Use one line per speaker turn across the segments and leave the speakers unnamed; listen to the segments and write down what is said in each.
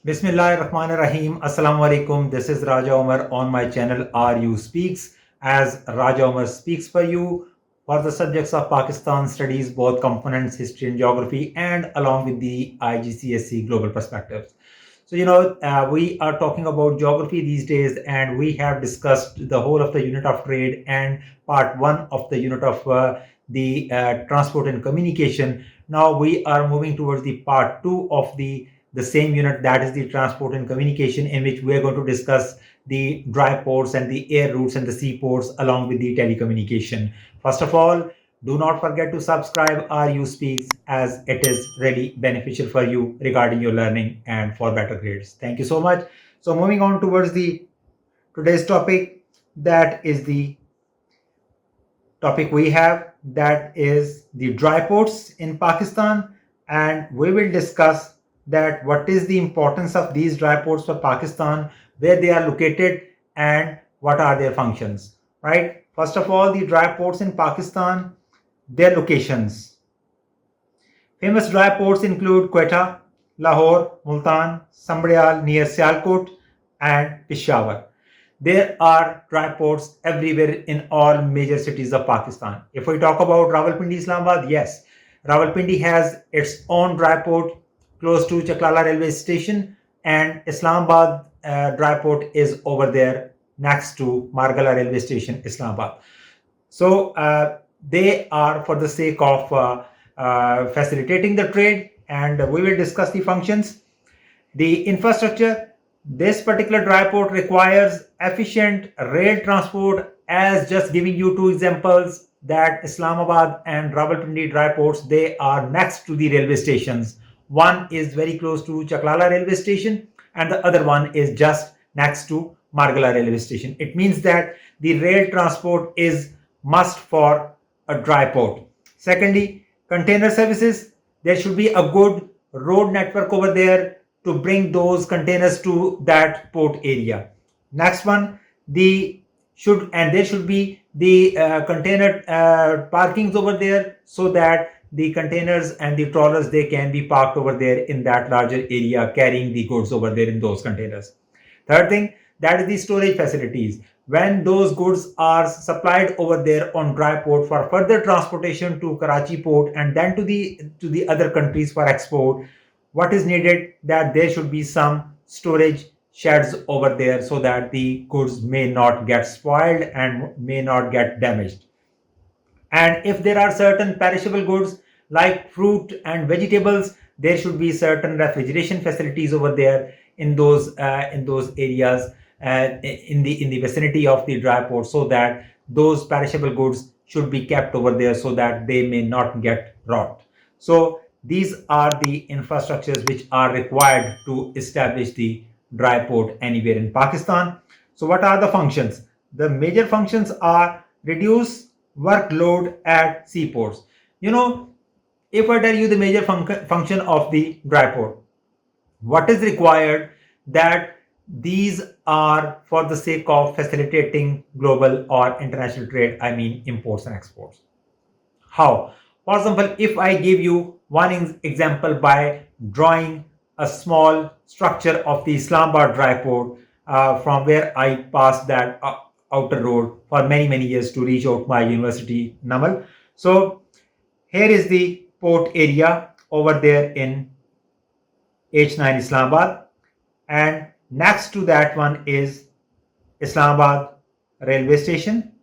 Bismillahirrahmanirrahim. Assalamu alaikum. This is Raja Omar on my channel RU Speaks. As Raja Omar speaks for you for the subjects of Pakistan studies, both components, history and geography, and along with the IGCSE global perspectives. We are talking about geography these days, and we have discussed the whole of the unit of trade and part one of the unit of the transport and communication. Now we are moving towards the part two of the same unit, that is the transport and communication, in which we are going to discuss the dry ports and the air routes and the sea ports along with the telecommunication. First of all, do not forget to subscribe RU Speaks, as it is really beneficial for you regarding your learning and for better grades. Thank you so much. So moving on towards the today's topic, that is the topic we have, that is the dry ports in Pakistan, and we will discuss that what is the importance of these dry ports for Pakistan, where they are located, and what are their functions, right? First of all, the dry ports in Pakistan, their locations. Famous dry ports include Quetta, Lahore, Multan, Sambrial near Sialkot, and Peshawar. There are dry ports everywhere in all major cities of Pakistan. If we talk about Rawalpindi, Islamabad, yes, Rawalpindi has its own dry port close to Chaklala railway station, and Islamabad dry port is over there next to Margala railway station, Islamabad. So they are for the sake of facilitating the trade, and we will discuss the functions. The infrastructure, this particular dry port requires efficient rail transport. As just giving you two examples, that Islamabad and Rawalpindi dry ports, they are next to the railway stations. One is very close to Chaklala railway station, and the other one is just next to Margala railway station. It means that the rail transport is must for a dry port. Secondly, container services. There should be a good road network over there to bring those containers to that port area. Next one, there should be the container parkings over there, so that the containers and the trawlers, they can be parked over there in that larger area, carrying the goods over there in those containers. Third thing, that is the storage facilities. When those goods are supplied over there on dry port for further transportation to Karachi port and then to the other countries for export, what is needed, that there should be some storage sheds over there, so that the goods may not get spoiled and may not get damaged. And if there are certain perishable goods like fruit and vegetables, there should be certain refrigeration facilities over there in those areas, in the vicinity of the dry port, so that those perishable goods should be kept over there, so that they may not get rot. So these are the infrastructures which are required to establish the dry port anywhere in Pakistan. So what are the functions? The major functions are reduce workload at seaports. If I tell you the major function of the dry port, what is required, that these are for the sake of facilitating global or international trade, I mean imports and exports. How? For example, if I give you one example by drawing a small structure of the Islamabad dry port, from where I passed that outer road for many years to reach out my university, Namal. So here is the port area over there in H9 Islamabad, and next to that one is Islamabad railway station,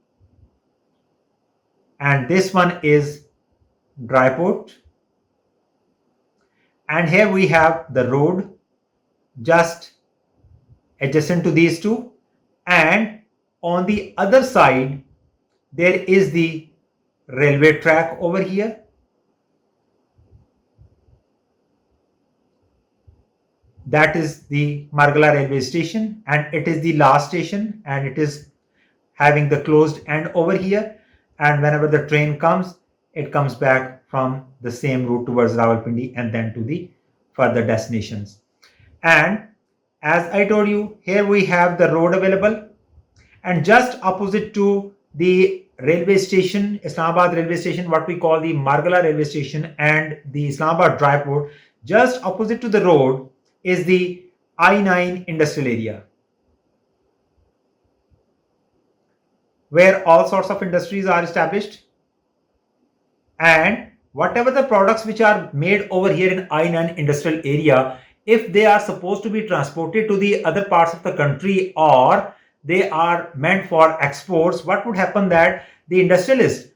and this one is dry port, and here we have the road just adjacent to these two, and on the other side there is the railway track over here. That is the Margala railway station, and it is the last station, and it is having the closed end over here, and whenever the train comes, it comes back from the same route towards Rawalpindi and then to the further destinations. And as I told you, here we have the road available, and just opposite to the railway station, Islamabad railway station, what we call the Margala railway station, and the Islamabad dry port, just opposite to the road is the I-9 industrial area, where all sorts of industries are established, and whatever the products which are made over here in I-9 industrial area, if they are supposed to be transported to the other parts of the country or they are meant for exports, what would happen that the industrialist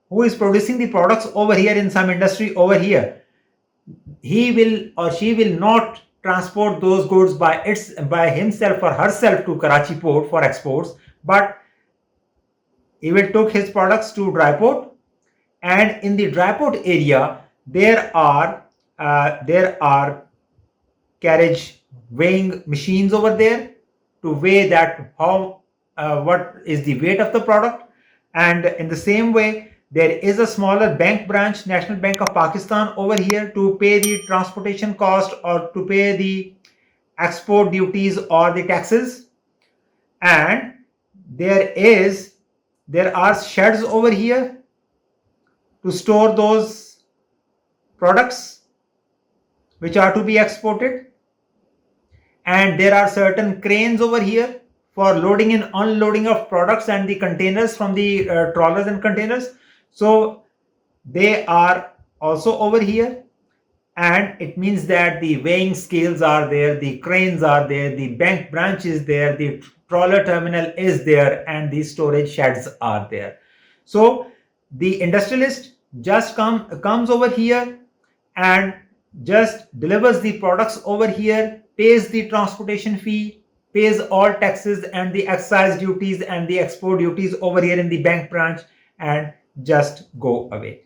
who is producing the products over here in some industry over here, he will or she will not transport those goods by himself or herself to Karachi port for exports, but he will took his products to dry port, and in the dry port area there are carriage weighing machines over there to weigh that how what is the weight of the product. And in the same way, there is a smaller bank branch, National Bank of Pakistan, over here to pay the transportation cost or to pay the export duties or the taxes. And there are sheds over here to store those products which are to be exported, and there are certain cranes over here for loading and unloading of products and the containers from the trawlers and containers. So they are also over here, and it means that the weighing scales are there, the cranes are there, the bank branch is there, the trawler terminal is there, and the storage sheds are there. So the industrialist just comes over here and just delivers the products over here, pays the transportation fee, pays all taxes and the excise duties and the export duties over here in the bank branch, and just go away.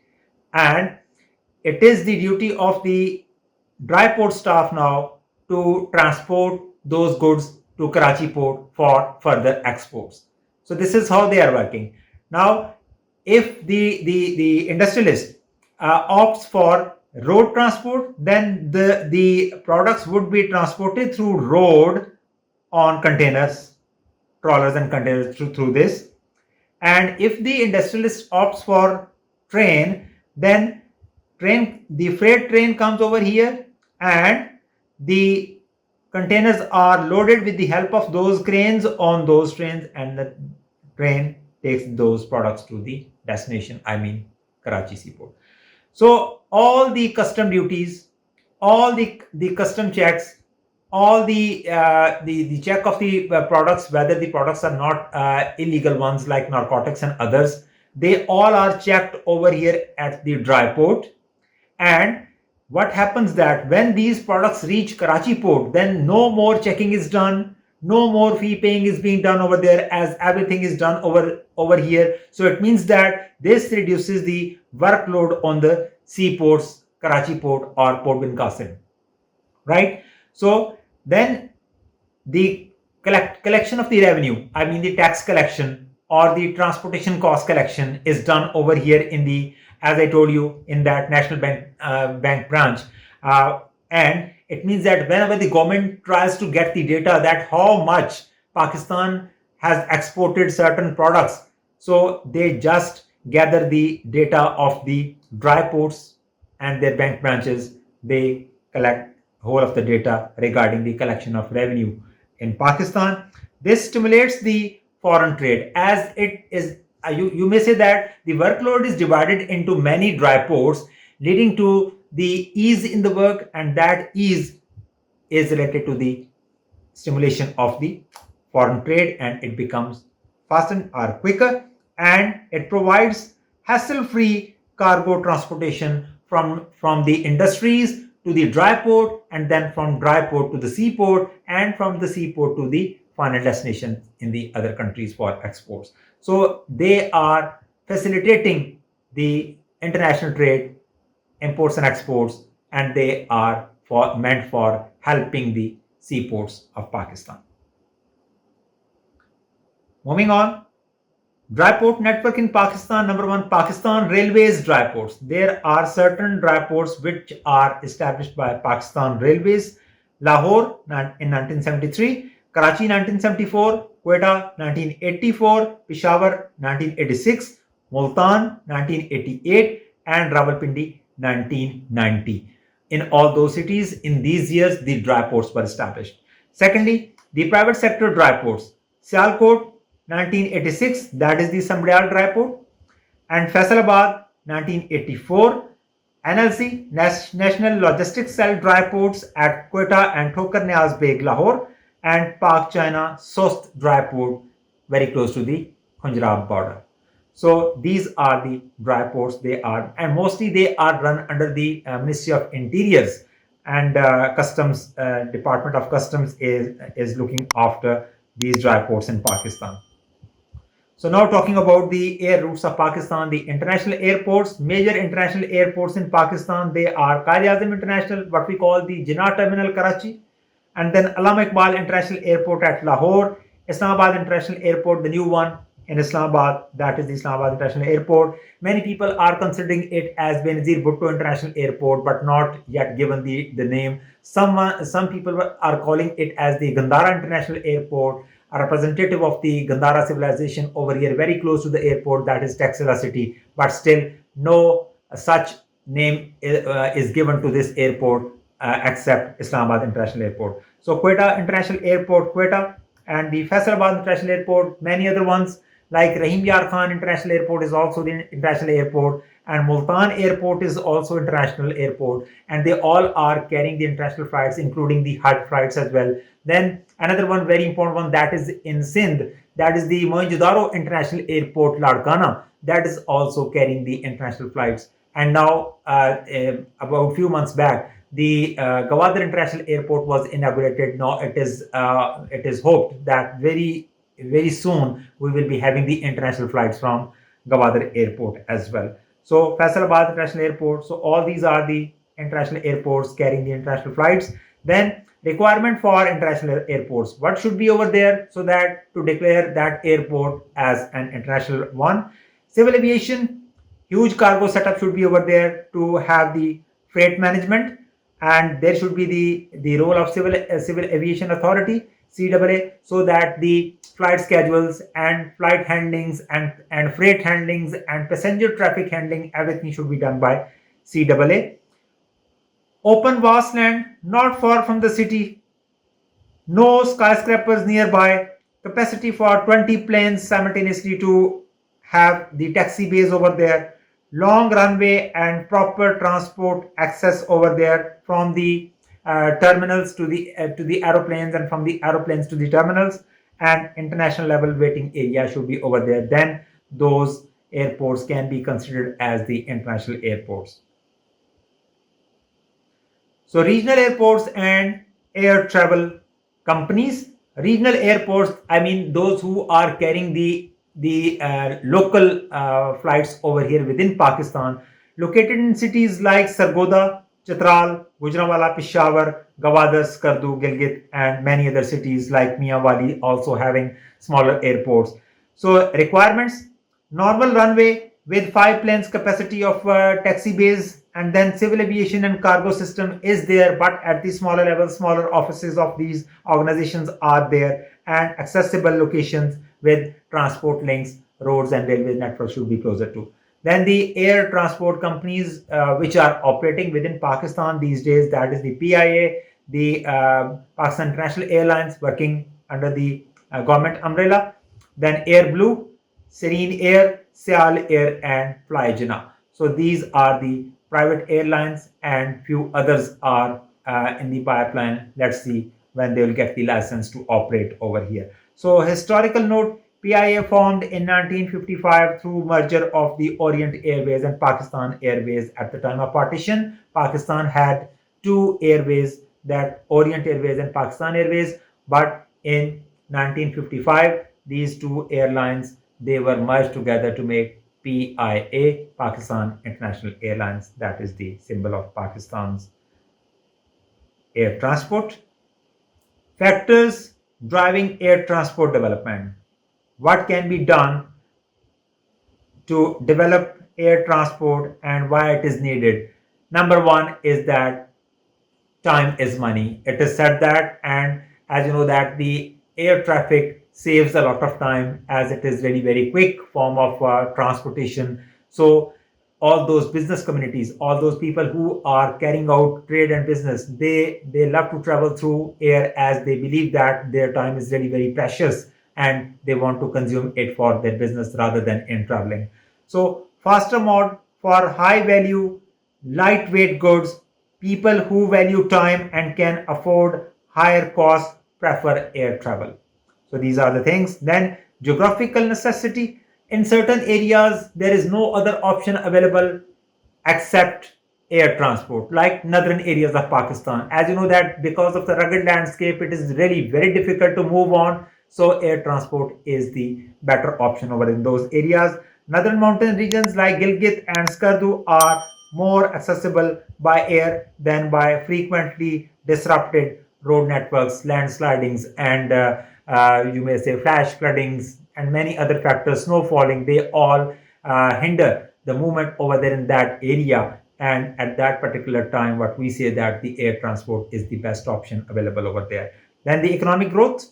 And it is the duty of the dry port staff now to transport those goods to Karachi port for further exports. So this is how they are working. Now, if the industrialist opts for road transport, then the products would be transported through road on containers, trawlers and containers through this. And if the industrialist opts for train, then the freight train comes over here, and the containers are loaded with the help of those cranes on those trains, and the train takes those products to the destination, I mean Karachi seaport. So all the custom duties, all the custom checks, all the check of the products, whether the products are not illegal ones like narcotics and others, they all are checked over here at the dry port. And what happens that when these products reach Karachi port, then no more checking is done, no more fee paying is being done over there, as everything is done over here. So it means that this reduces the workload on the seaports, Karachi port or Port bin Qasim, right? So then the collection of the revenue, I mean the tax collection or the transportation cost collection, is done over here in the, as I told you, in that National Bank branch. And it means that whenever the government tries to get the data that how much Pakistan has exported certain products, so they just gather the data of the dry ports and their bank branches. They collect whole of the data regarding the collection of revenue in Pakistan. This stimulates the foreign trade, as it is you may say that the workload is divided into many dry ports, leading to the ease in the work, and that ease is related to the stimulation of the foreign trade, and it becomes faster or quicker, and it provides hassle-free cargo transportation from the industries to the dry port, and then from dry port to the seaport, and from the seaport to the final destination in the other countries for exports. So they are facilitating the international trade, imports and exports, and they are meant for helping the seaports of Pakistan. Moving on, dry port network in Pakistan. Number one, Pakistan Railways dry ports. There are certain dry ports which are established by Pakistan Railways. Lahore in 1973, Karachi 1974, Quetta 1984, Peshawar 1986, Multan 1988, and Rawalpindi 1990. In all those cities, in these years, the dry ports were established. Secondly, the private sector dry ports. Sialkot 1986, that is the Sambrial dry port, and Faisalabad 1984. NLC National Logistics Cell dry ports at Quetta and Thokar Niaz Beg, Lahore, and Pak China Sost dry port very close to the Punjab border. So these are the dry ports. They are, and mostly they are run under the Ministry of Interiors, and Customs Department of Customs is looking after these dry ports in Pakistan. So now talking about the air routes of Pakistan, the international airports, major international airports in Pakistan, they are Quaid-e-Azam International, what we call the Jinnah Terminal, Karachi, and then Allama Iqbal International Airport at Lahore, Islamabad International Airport, the new one in Islamabad, that is the Islamabad International Airport. Many people are considering it as Benazir Bhutto International Airport, but not yet given the name. Some people are calling it as the Gandhara International Airport, a representative of the Gandhara civilization over here, very close to the airport, that is Taxila city, but still no such name is given to this airport except Islamabad International Airport. So Quetta International Airport, Quetta, and the Faisalabad International Airport, many other ones like Rahim Yar Khan International Airport is also the international airport, and Multan Airport is also international airport, and they all are carrying the international flights, including the Hajj flights as well. Then another one, very important one, that is in Sindh, that is the Mohenjo-daro International Airport, Larkana, that is also carrying the international flights. And now, about a few months back, the Gwadar International Airport was inaugurated. Now it is hoped that very soon we will be having the international flights from Gwadar Airport as well. So Faisalabad International Airport. So all these are the international airports carrying the international flights. Then requirement for international airports. What should be over there so that to declare that airport as an international one? Civil aviation, huge cargo setup should be over there to have the freight management, and there should be the role of civil aviation authority, CAA, so that the flight schedules and flight handlings and freight handlings and passenger traffic handling, everything should be done by CAA. Open vast land not far from the city, no skyscrapers nearby, capacity for 20 planes simultaneously to have the taxi bays over there, long runway and proper transport access over there from the terminals to the aeroplanes, and from the aeroplanes to the terminals, and international level waiting area should be over there. Then those airports can be considered as the international airports. So regional airports and air travel companies. Regional airports, I mean those who are carrying the local flights over here within Pakistan, located in cities like Sargodha, Chitral, Gujranwala, Peshawar, Gwadar, Skardu, Gilgit, and many other cities like Mianwali also having smaller airports. So requirements: normal runway with 5 planes capacity of taxi bays, and then civil aviation and cargo system is there, but at the smaller level, smaller offices of these organizations are there, and accessible locations with transport links, roads and railway networks should be closer to. Then the air transport companies which are operating within Pakistan these days, that is the PIA, the Pakistan International Airlines working under the government umbrella, then Air Blue, Serene Air, Sial Air, and Fly Jinnah. So these are the private airlines, and few others are in the pipeline. Let's see when they will get the license to operate over here. So historical note: PIA formed in 1955 through merger of the Orient Airways and Pakistan Airways. At the time of partition, Pakistan had two airways, that Orient Airways and Pakistan Airways, but in 1955 these two airlines, they were merged together to make PIA, Pakistan International Airlines. That is the symbol of Pakistan's air transport. Factors driving air transport development. What can be done to develop air transport and why it is needed? Number one is that time is money. It is said that, and as you know, that the air traffic saves a lot of time, as it is very quick form of transportation. So all those business communities, all those people who are carrying out trade and business, they love to travel through air, as they believe that their time is really very precious and they want to consume it for their business rather than in traveling. So faster mode for high value, lightweight goods, people who value time and can afford higher cost prefer air travel. So these are the things. Then geographical necessity. In certain areas, there is no other option available except air transport, like northern areas of Pakistan. As you know that because of the rugged landscape, it is really very difficult to move on. So air transport is the better option over in those areas. Northern mountain regions like Gilgit and Skardu are more accessible by air than by frequently disrupted road networks, landslidings, and you may say flash floodings and many other factors, snow falling. They all hinder the movement over there in that area. And at that particular time, what we say that the air transport is the best option available over there. Then the economic growth.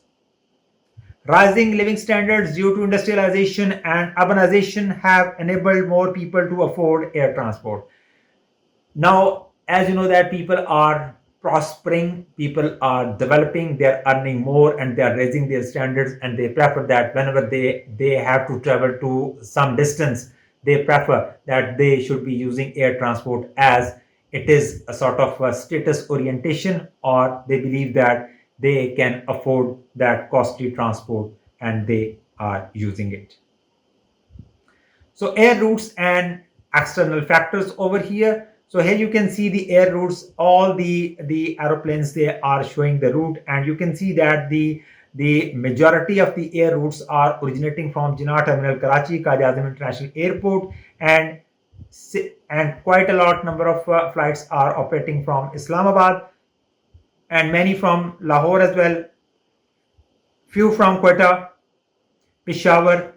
Rising living standards due to industrialization and urbanization have enabled more people to afford air transport. Now, as you know that people are prospering, people are developing, they are earning more and they are raising their standards, and they prefer that whenever they have to travel to some distance, they prefer that they should be using air transport, as it is a sort of a status orientation, or they believe that they can afford that costly transport and they are using it. So air routes and external factors over here. So here you can see the air routes, all the aeroplanes, they are showing the route, and you can see that the majority of the air routes are originating from Jinnah Terminal, Karachi, Qasim International Airport, and quite a lot number of flights are operating from Islamabad, and many from Lahore as well, few from Quetta, Peshawar,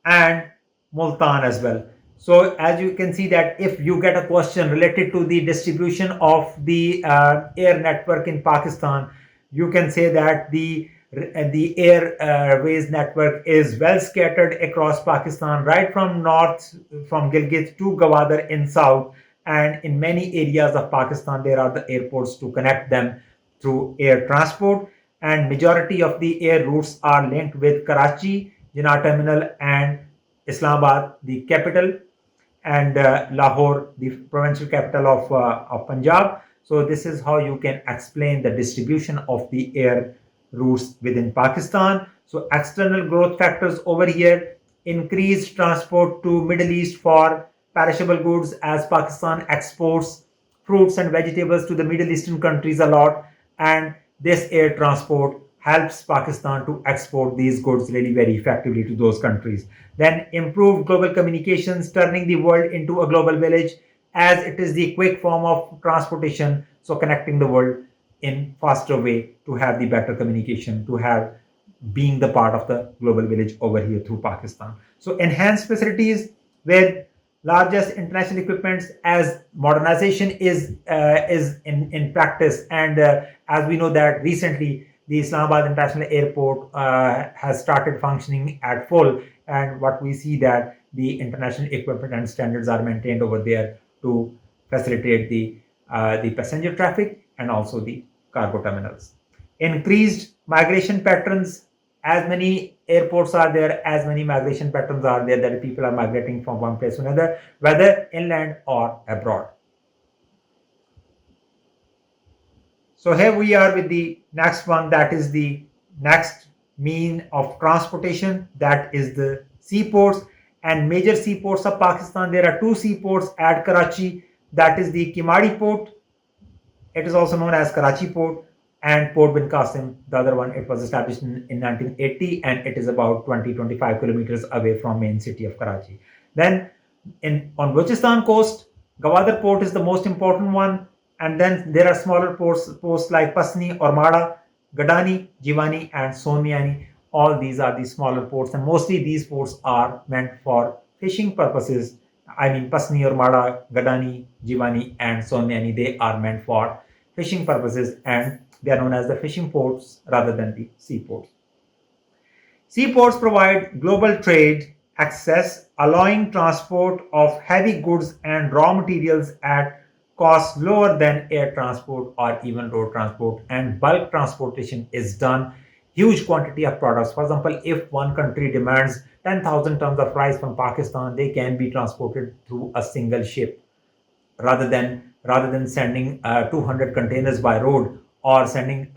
and Multan as well. So as you can see that if you get a question related to the distribution of the air network in Pakistan, you can say that the airways network is well scattered across Pakistan, right from north, from Gilgit to Gwadar in south, and in many areas of Pakistan there are the airports to connect them through air transport, and majority of the air routes are linked with Karachi, Jinnah Terminal, and Islamabad, the capital, and Lahore, the provincial capital of Punjab. So this is how you can explain the distribution of the air routes within Pakistan. So external growth factors over here: increased transport to Middle East for perishable goods, as Pakistan exports fruits and vegetables to the Middle Eastern countries a lot, and this air transport helps Pakistan to export these goods really very effectively to those countries. Then improved global communications, turning the world into a global village, as it is the quick form of transportation, so connecting the world in faster way to have the better communication, to have being the part of the global village over here through Pakistan. So enhanced facilities with largest international equipments, as modernization is in practice, and as we know that recently the Islamabad International Airport has started functioning at full, and what we see that the international equipment and standards are maintained over there to facilitate the passenger traffic and also the cargo terminals. Increased migration patterns, as many airports are there, as many migration patterns are there, that people are migrating from one place to another, whether inland or abroad. So here we are with the next one, that is the next mean of transportation, that is the seaports. And major seaports of Pakistan, there are two seaports at Karachi, that is the Kimadi port, it is also known as Karachi port, and Port bin Qasim, the other one. It was established in 1980, and it is about 20-25 kilometers away from main city of Karachi. Then on Balochistan coast, Gwadar port is the most important one, and then there are smaller ports like Pasni, Ormada, Gadani, Jiwani, and Sonmiani. All these are the smaller ports, and mostly these ports are meant for fishing purposes. I mean, Pasni, Ormada, Gadani, Jiwani, and Sonmiani, they are meant for fishing purposes, and they are known as the fishing ports rather than the seaports. Seaports provide global trade access allowing transport of heavy goods and raw materials at costs lower than air transport or even road transport, and bulk transportation is done huge quantity of products. For example, if one country demands 10,000 tons of rice from Pakistan, they can be transported through a single ship rather than sending 200 containers by road, or sending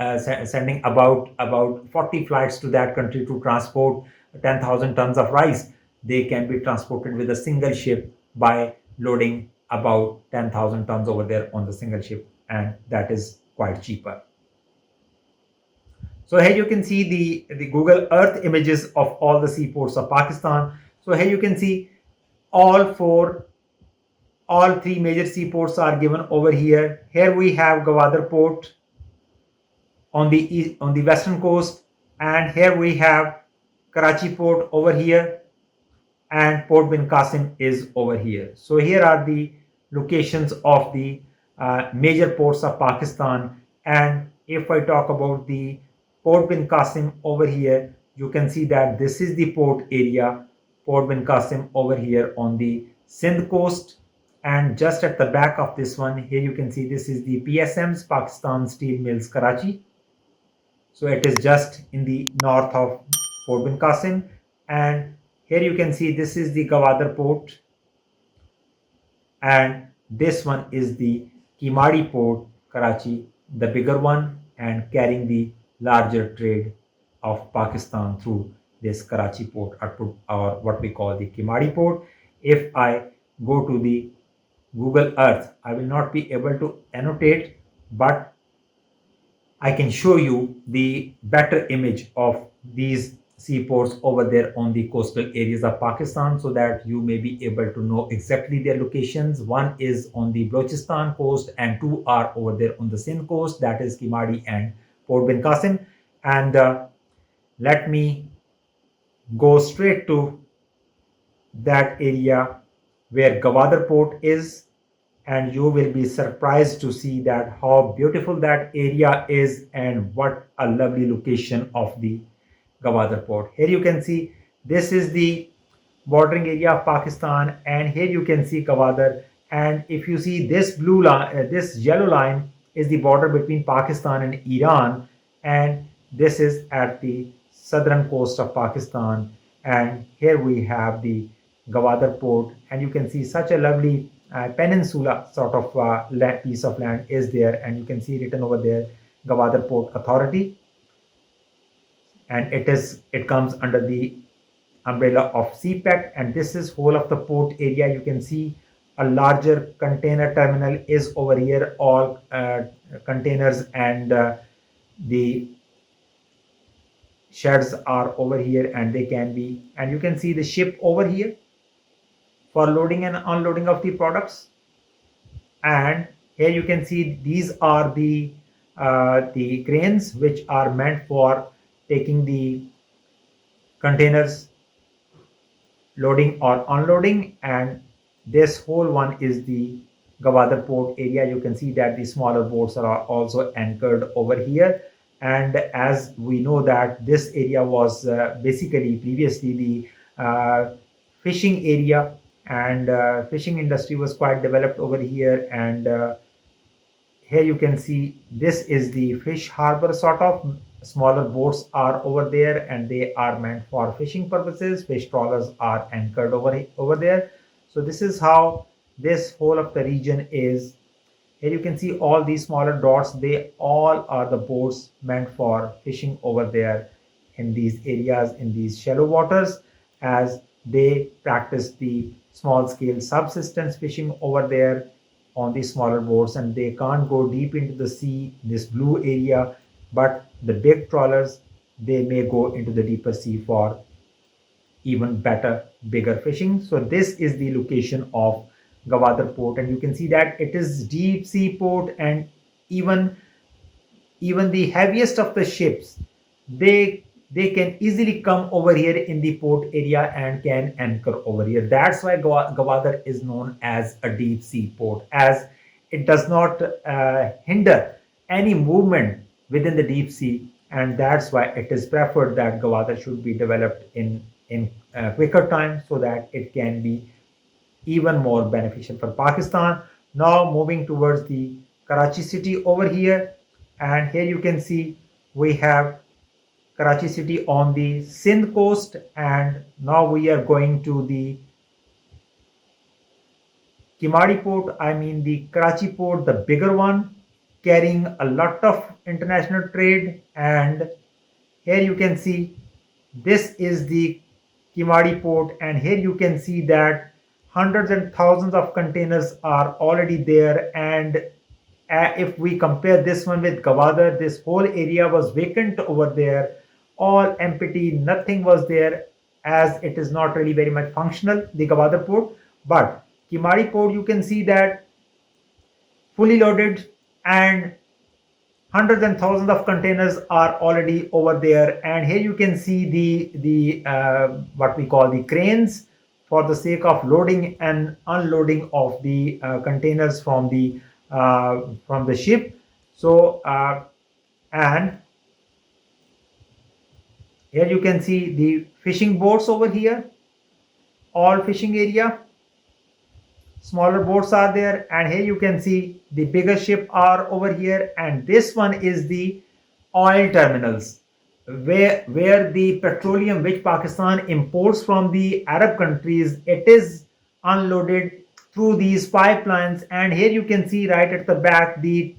about 40 flights to that country to transport 10,000 tons of rice. They can be transported with a single ship by loading about 10,000 tons over there on the single ship, and that is quite cheaper. So here you can see the Google Earth images of all the seaports of Pakistan. So here you can see all four all three major seaports are given over here. Here we have Gwadar port on the western coast, and here we have Karachi port over here, and Port bin Qasim is over here. So here are the locations of the major ports of Pakistan. And if I talk about the Port bin Qasim over here, you can see that this is the port area, Port bin Qasim over here on the Sindh coast. And just at the back of this one, here you can see this is the PSM's, Pakistan Steel Mills Karachi. So it is just in the north of Port bin Qasim. And here you can see this is the Gwadar port, and this one is the Kimadi port, Karachi, the bigger one, and carrying the larger trade of Pakistan through this Karachi port, or what we call the Kimadi port. If I go to the Google Earth, I will not be able to annotate, but I can show you the better image of these seaports over there on the coastal areas of Pakistan, so that you may be able to know exactly their locations. One is on the Balochistan coast, and two are over there on the Sindh coast, that is Kimadi and Port bin Qasim. And let me go straight to that area where Gwadar port is, and you will be surprised to see that how beautiful that area is and what a lovely location of the Gwadar port. Here you can see this is the bordering area of Pakistan, and here you can see Gwadar. And if you see this blue line, this yellow line is the border between Pakistan and Iran, and this is at the southern coast of Pakistan. And here we have the Gwadar port, and you can see such a lovely peninsula sort of piece of land is there, and you can see written over there Gwadar Port Authority, and it comes under the umbrella of CPEC, and this is whole of the port area. You can see a larger container terminal is over here, all containers and the sheds are over here, and they can be, and you can see the ship over here for loading and unloading of the products. And here you can see these are the cranes which are meant for taking the containers, loading or unloading. And this whole one is the Gwadar port area. You can see that the smaller boats are also anchored over here. And as we know that this area was basically previously the fishing area, and fishing industry was quite developed over here. And here you can see this is the fish harbor sort of. Smaller boats are over there, and they are meant for fishing purposes. Fish trawlers are anchored over there. So this is how this whole of the region is. Here you can see all these smaller dots, they all are the boats meant for fishing over there in these areas, in these shallow waters, as they practice the small scale subsistence fishing over there on these smaller boats, and they can't go deep into the sea, this blue area. But the big trawlers, they may go into the deeper sea for even better, bigger fishing. So this is the location of Gwadar port, and you can see that it is deep sea port, and even the heaviest of the ships, they can easily come over here in the port area and can anchor over here. That's why Gwadar is known as a deep sea port, as it does not hinder any movement within the deep sea, and that's why it is preferred that Gwadar should be developed in in quicker time so that it can be even more beneficial for Pakistan. Now moving towards the Karachi city over here, and here you can see we have Karachi city on the Sindh coast, and now we are going to the Kimadi port, I mean the Karachi port, the bigger one, carrying a lot of international trade. And here you can see this is the Kimadi port, and here you can see that hundreds and thousands of containers are already there. And if we compare this one with Gwadar, this whole area was vacant over there, all empty, nothing was there, as it is not really very much functional, the Gwadar port. But Kimadi port, you can see that fully loaded, and hundreds and thousands of containers are already over there. And here you can see the what we call the cranes for the sake of loading and unloading of the containers from the ship. So and here you can see the fishing boats over here, all fishing area. Smaller boats are there, and here you can see the bigger ship are over here. And this one is the oil terminals, where the petroleum which Pakistan imports from the Arab countries, it is unloaded through these pipelines. And here you can see right at the back the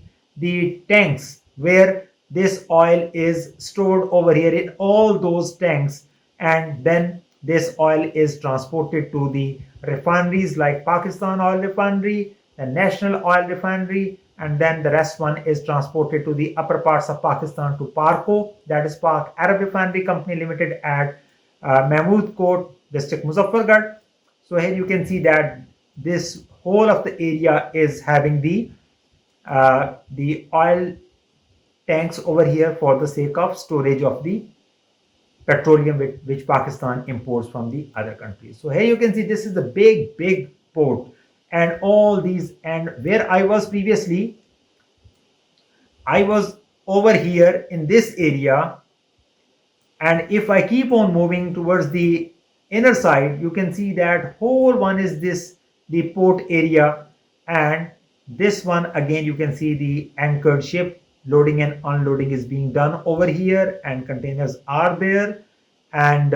tanks where this oil is stored over here in all those tanks. And then this oil is transported to the refineries like Pakistan Oil Refinery, the National Oil Refinery, and then the rest one is transported to the upper parts of Pakistan to Parco, that is Pak Arab Refinery Company Limited at Mahmood Court, district Muzaffargarh. So here you can see that this whole of the area is having the oil tanks over here for the sake of storage of the petroleum which Pakistan imports from the other countries. So here you can see this is the big port, and all these, and where I was previously, I was over here in this area. And if I keep on moving towards the inner side, you can see that whole one is the port area. And this one again, you can see the anchored ship loading and unloading is being done over here, and containers are there. And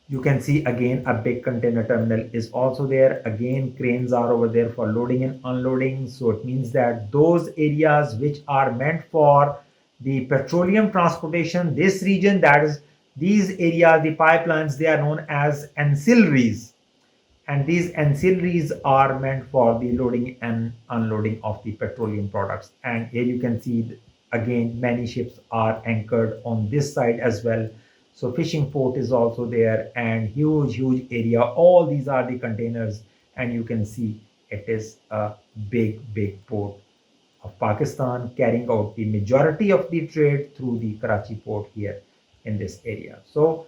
you can see again a big container terminal is also there. Again, cranes are over there for loading and unloading. So it means that those areas which are meant for the petroleum transportation, this region, that is these areas, the pipelines, they are known as ancillaries. And these ancillaries are meant for the loading and unloading of the petroleum products. And here you can see again many ships are anchored on this side as well. So fishing port is also there, and huge area. All these are the containers, and you can see it is a big port of Pakistan, carrying out the majority of the trade through the Karachi port here in this area. So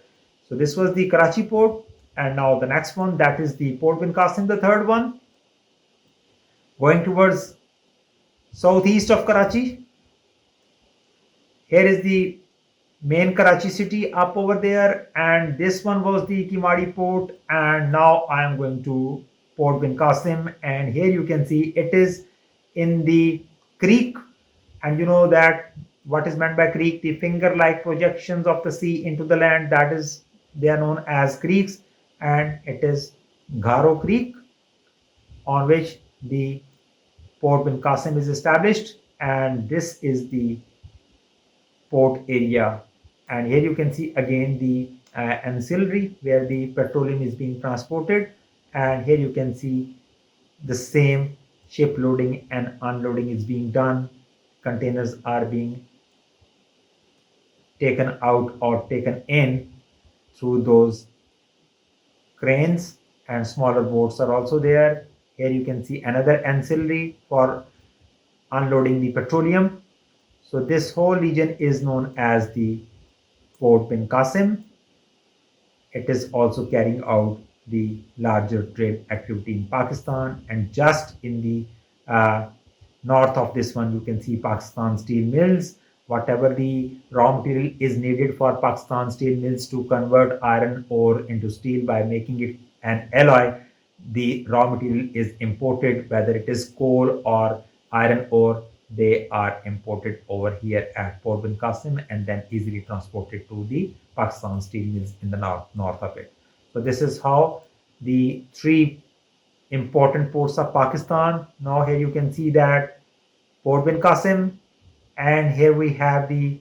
this was the Karachi port. And now the next one, that is the Port bin Qasim, the third one, going towards southeast of Karachi. Here is the main Karachi city up over there, and this one was the Kimadi port. And now I am going to Port bin Qasim, and here you can see it is in the creek. And you know that what is meant by creek, the finger like projections of the sea into the land, that is, they are known as creeks. And it is Gharo Creek on which the Port bin Qasim is established, and this is the port area. And here you can see again the ancillary where the petroleum is being transported. And here you can see the same ship loading and unloading is being done. Containers are being taken out or taken in through those cranes, and smaller boats are also there. Here you can see another ancillary for unloading the petroleum. So this whole region is known as the Port bin Qasim. It is also carrying out the larger trade activity in Pakistan. And just in the north of this one, you can see Pakistan Steel Mills, whatever the raw material is needed for Pakistan steel mills to convert iron ore into steel by making it an alloy, the raw material is imported, whether it is coal or iron ore, they are imported over here at Port Bin Qasim and then easily transported to the Pakistan steel mills in the north of it. So this is how the three important ports of Pakistan. Now here you can see that Port Bin Qasim, and here we have the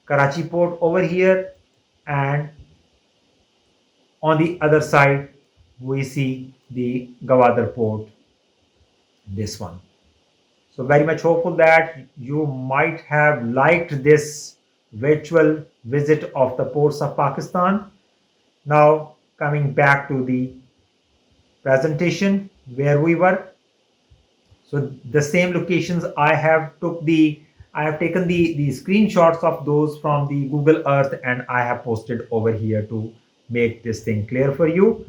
Karachi port over here, and on the other side we see the Gwadar port, this one. So very much hopeful that you might have liked this virtual visit of the ports of Pakistan. Now coming back to the presentation where we were. So the same locations I have taken the screenshots of those from the Google Earth and I have posted over here to make this thing clear for you.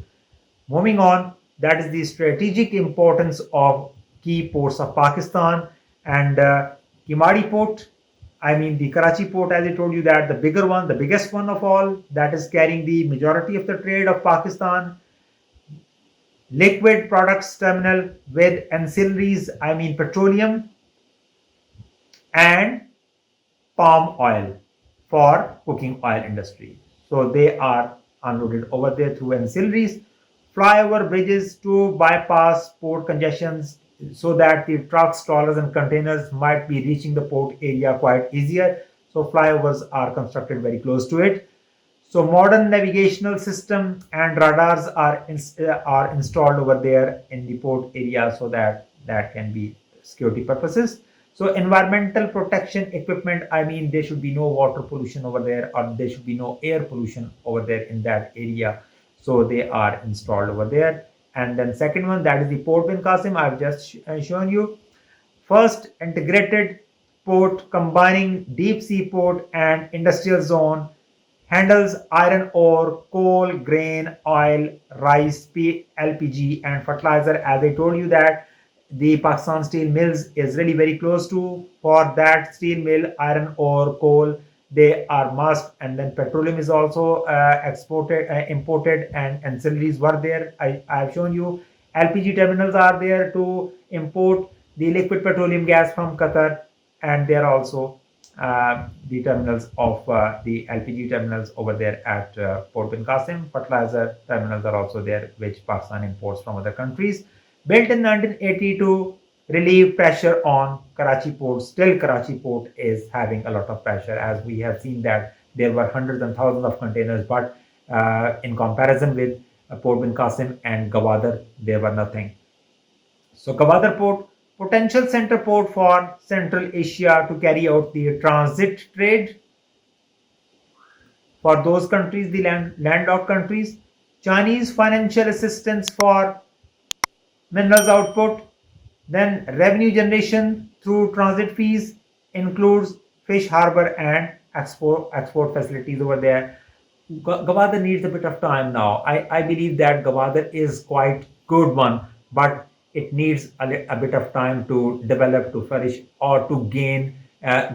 Moving on, that is the strategic importance of key ports of Pakistan and Kimadi port. I mean the Karachi port, as I told you, that the bigger one, the biggest one of all, that is carrying the majority of the trade of Pakistan. Liquid products terminal with ancillaries, I mean petroleum and palm oil for cooking oil industry. So they are unloaded over there through ancillaries, flyover bridges to bypass port congestions so that the trucks, trawlers and containers might be reaching the port area quite easier. So flyovers are constructed very close to it. So modern navigational system and radars are installed over there in the port area so that can be security purposes. So environmental protection equipment, I mean there should be no water pollution over there or there should be no air pollution over there in that area. So they are installed over there. And then second one, that is the Port Bin Qasim, I've just shown you. First integrated port combining deep sea port and industrial zone, handles iron ore, coal, grain, oil, rice, LPG, and fertilizer. As I told you that the Pakistan Steel Mills is really very close to. For that steel mill, iron ore, coal, they are must, and then petroleum is also imported, and ancillaries were there. I have shown you. LPG terminals are there to import the liquid petroleum gas from Qatar, and there are also the terminals of the LPG terminals over there at Port Bin Qasim. Fertilizer terminals are also there, which Pakistan imports from other countries. Built in 1980 to relieve pressure on Karachi port. Still, Karachi port is having a lot of pressure, as we have seen that there were hundreds and thousands of containers, but in comparison with Port Bin Qasim and Gwadar, there were nothing. So Gwadar port, potential center port for Central Asia to carry out the transit trade for those countries, the landlocked countries. Chinese financial assistance for minerals output. Then revenue generation through transit fees includes fish harbor and export facilities over there. Gawada needs a bit of time now. I believe that Gawada is quite good one, but it needs a bit of time to develop, to flourish, or to gain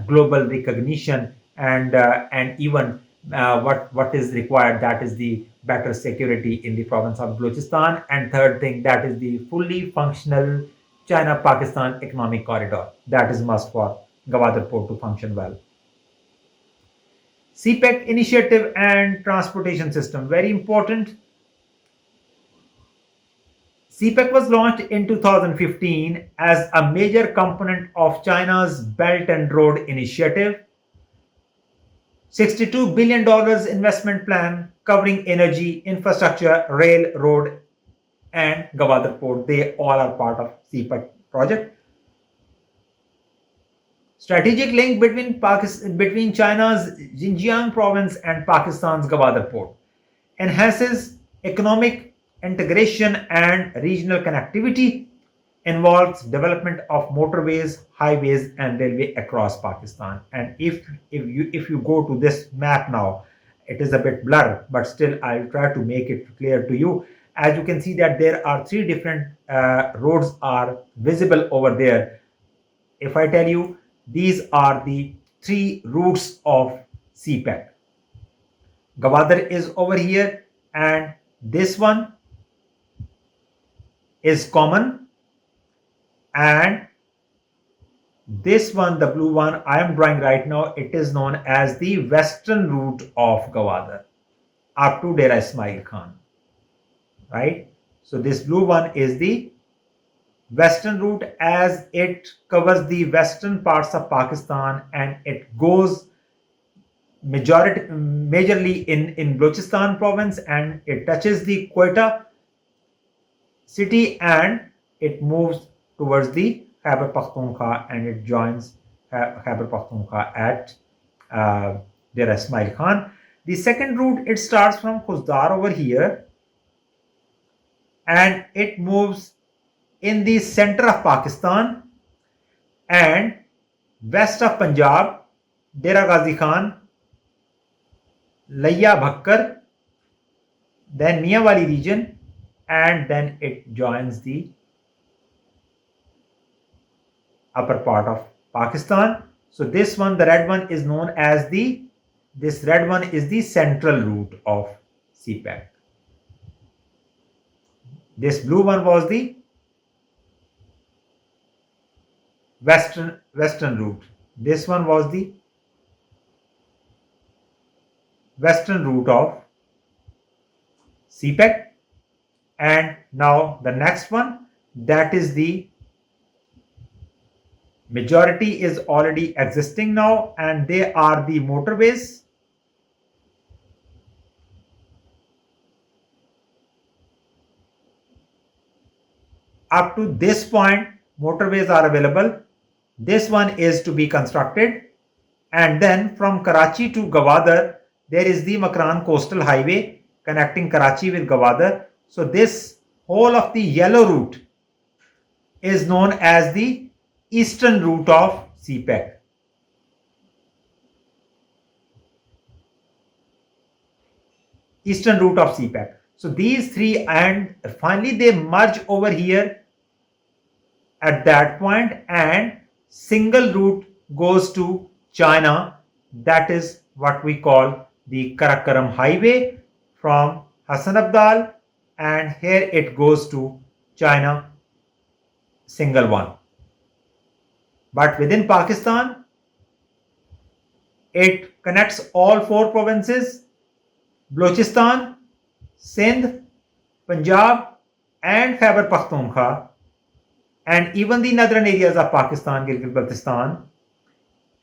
global recognition, and even what is required, that is the better security in the province of Balochistan, and third thing, that is the fully functional China-Pakistan economic corridor. That is must for Gwadar port to function well. CPEC initiative and transportation system, very important. CPEC was launched in 2015 as a major component of China's Belt and Road Initiative. $62 billion investment plan covering energy, infrastructure, rail, road, and Gwadar port. They all are part of CPEC project. Strategic link between China's Xinjiang province and Pakistan's Gwadar port enhances economic integration and regional connectivity, involves development of motorways, highways, and railway across Pakistan. And if you go to this map now, it is a bit blurred, but still I'll try to make it clear to you. As you can see that there are three different roads are visible over there. If I tell you, these are the three routes of CPEC. Gwadar is over here, and this one is common, and this one, the blue one I am drawing right now, it is known as the western route of Gwadar up to Dera Ismail Khan, right? So this blue one is the western route, as it covers the western parts of Pakistan, and it goes majorly in Balochistan province, and it touches the Quetta city, and it moves towards the Khyber Pakhtunkhwa, and it joins Khyber Pakhtunkhwa at Dera Ismail Khan. The second route, it starts from Khuzdar over here, and it moves in the center of Pakistan and west of Punjab, Dera Ghazi Khan, Laya Bhakkar, then Mianwali region, and then it joins the upper part of Pakistan. So this one, the red one, is known as this red one is the central route of CPEC. This blue one was the western route. This one was the western route of CPEC. And now the next one, that is the majority is already existing now, and they are the motorways. Up to this point, motorways are available. This one is to be constructed, and then from Karachi to Gwadar, there is the Makran Coastal Highway connecting Karachi with Gwadar. So this whole of the yellow route is known as the eastern route of CPEC. Eastern route of CPEC. So these three, and finally they merge over here at that point, and single route goes to China. That is what we call the Karakoram Highway from Hassan Abdal, and here it goes to China, single one. But within Pakistan, it connects all four provinces: Balochistan, Sindh, Punjab, and Khyber Pakhtunkhwa, and even the northern areas of Pakistan, Gilgit-Baltistan,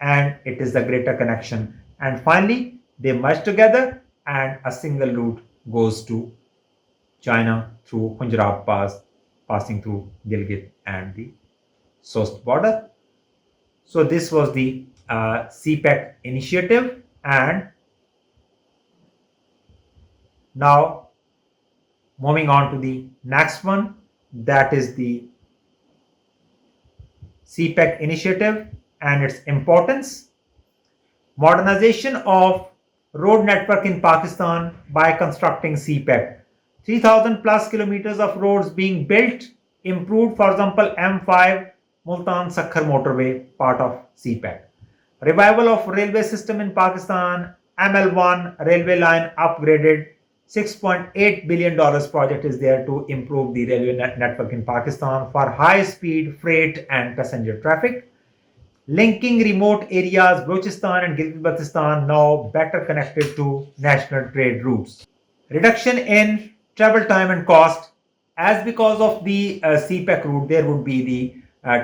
and it is the greater connection. And finally, they merge together, and a single route goes to China through Punjab Pass, passing through Gilgit and the Sost border. So this was the CPEC initiative, and now moving on to the next one, that is the CPEC initiative and its importance. Modernization of road network in Pakistan by constructing CPEC. 3,000 plus kilometers of roads being built, improved, for example, M5 Multan Sakhar motorway, part of CPEC. Revival of railway system in Pakistan, ML1 railway line upgraded. $6.8 billion project is there to improve the railway network in Pakistan for high speed freight and passenger traffic. Linking remote areas, Balochistan and Gilgit-Baltistan now better connected to national trade routes. Reduction in travel time and cost, as because of the CPEC route, there would be the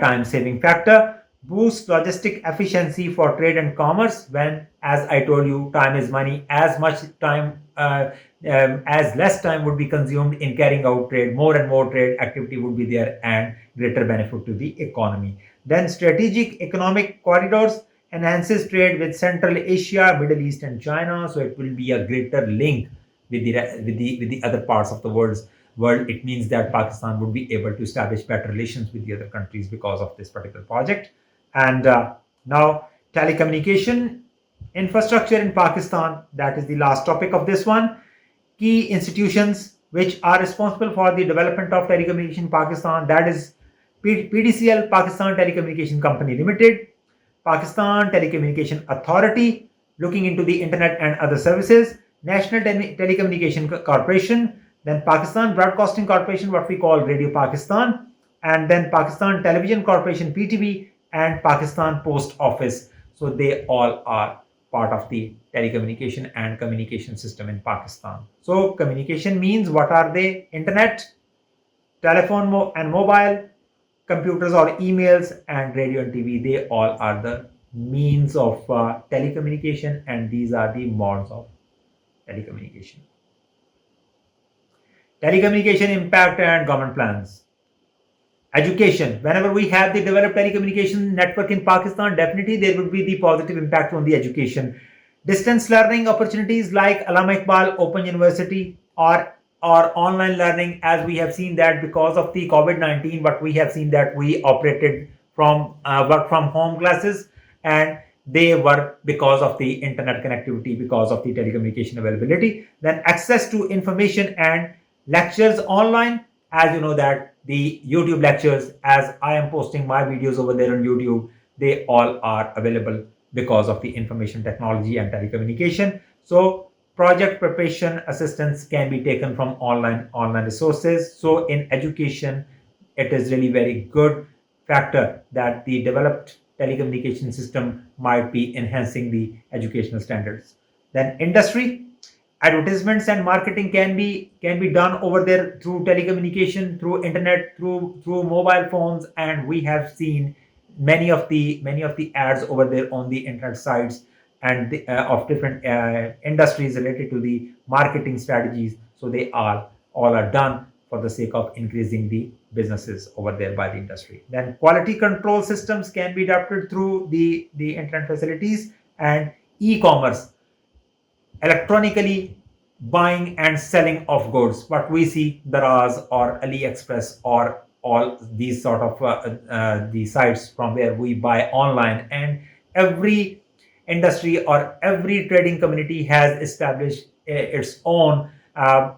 time saving factor. Boost logistic efficiency for trade and commerce, when, as I told you, time is money. As much time, as less time would be consumed in carrying out trade, more and more trade activity would be there, and greater benefit to the economy. Then strategic economic corridors enhances trade with Central Asia, Middle East, and China. So it will be a greater link with the other parts of the world. It means that Pakistan would be able to establish better relations with the other countries because of this particular project. And now telecommunication infrastructure in Pakistan, that is the last topic of this one. Key institutions which are responsible for the development of telecommunication in Pakistan, that is PDCL, Pakistan Telecommunication Company Limited, Pakistan Telecommunication Authority, looking into the internet and other services, National Telecommunication Corporation, then Pakistan Broadcasting Corporation, what we call Radio Pakistan, and then Pakistan Television Corporation, PTV, and Pakistan Post Office. So they all are part of the telecommunication and communication system in Pakistan. So communication means what are they? Internet, telephone and mobile, computers or emails, and radio and TV. They all are the means of telecommunication, and these are the modes of telecommunication. Telecommunication impact and government plans. Education. Whenever we have the developed telecommunication network in Pakistan, definitely there would be the positive impact on the education. Distance learning opportunities like Allama Iqbal Open University, or online learning, as we have seen that because of the COVID-19, but we have seen that we operated from work from home classes, and they were because of the internet connectivity, because of the telecommunication availability. Then access to information and lectures online, as you know that the YouTube lectures, as I am posting my videos over there on YouTube, they all are available because of the information technology and telecommunication. So project preparation assistance can be taken from online resources. So in education, it is really very good factor that the developed telecommunication system might be enhancing the educational standards. Then industry, advertisements and marketing can be done over there through telecommunication, through internet, through mobile phones, and we have seen many of the ads over there on the internet sites, and of different industries related to the marketing strategies. So they all are done for the sake of increasing the businesses over there by the industry. Then quality control systems can be adapted through the internet facilities, and e-commerce, electronically buying and selling of goods. What we see, Daraz or AliExpress or all these sort of the sites from where we buy online, and every industry or every trading community has established its own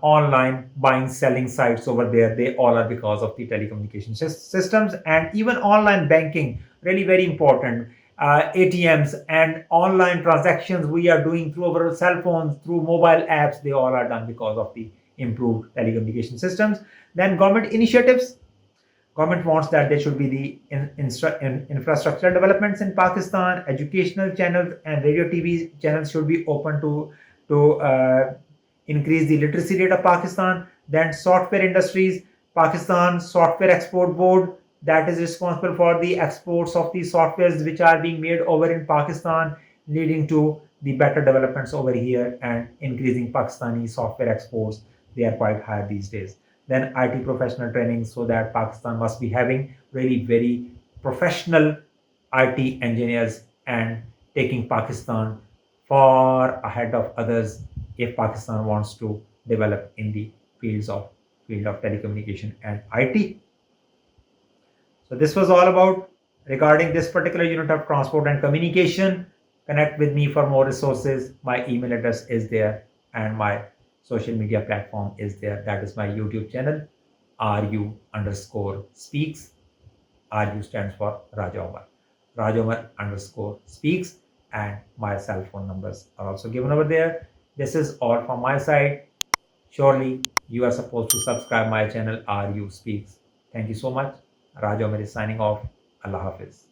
online buying selling sites over there. They all are because of the telecommunication systems, and even online banking, really very important. ATMs and online transactions we are doing through our cell phones, through mobile apps, they all are done because of the improved telecommunication systems. Then government initiatives. Government wants that there should be the infrastructure developments in Pakistan. Educational channels and radio TV channels should be open to increase the literacy rate of Pakistan. Then software industries, Pakistan Software Export Board, that is responsible for the exports of the softwares which are being made over in Pakistan, leading to the better developments over here and increasing Pakistani software exports. They are quite high these days. Then IT professional training, so that Pakistan must be having really very professional IT engineers and taking Pakistan far ahead of others if Pakistan wants to develop in the field of telecommunication and IT. So this was all about regarding this particular unit of transport and communication. Connect with me for more resources. My email address is there, and my social media platform is there. That is my YouTube channel, RU underscore speaks. RU stands for Raja Omar. Raja Omar underscore speaks, and my cell phone numbers are also given over there. This is all from my side. Surely you are supposed to subscribe my channel, RU speaks. Thank you so much. Raja Omar is signing off. Allah Hafiz.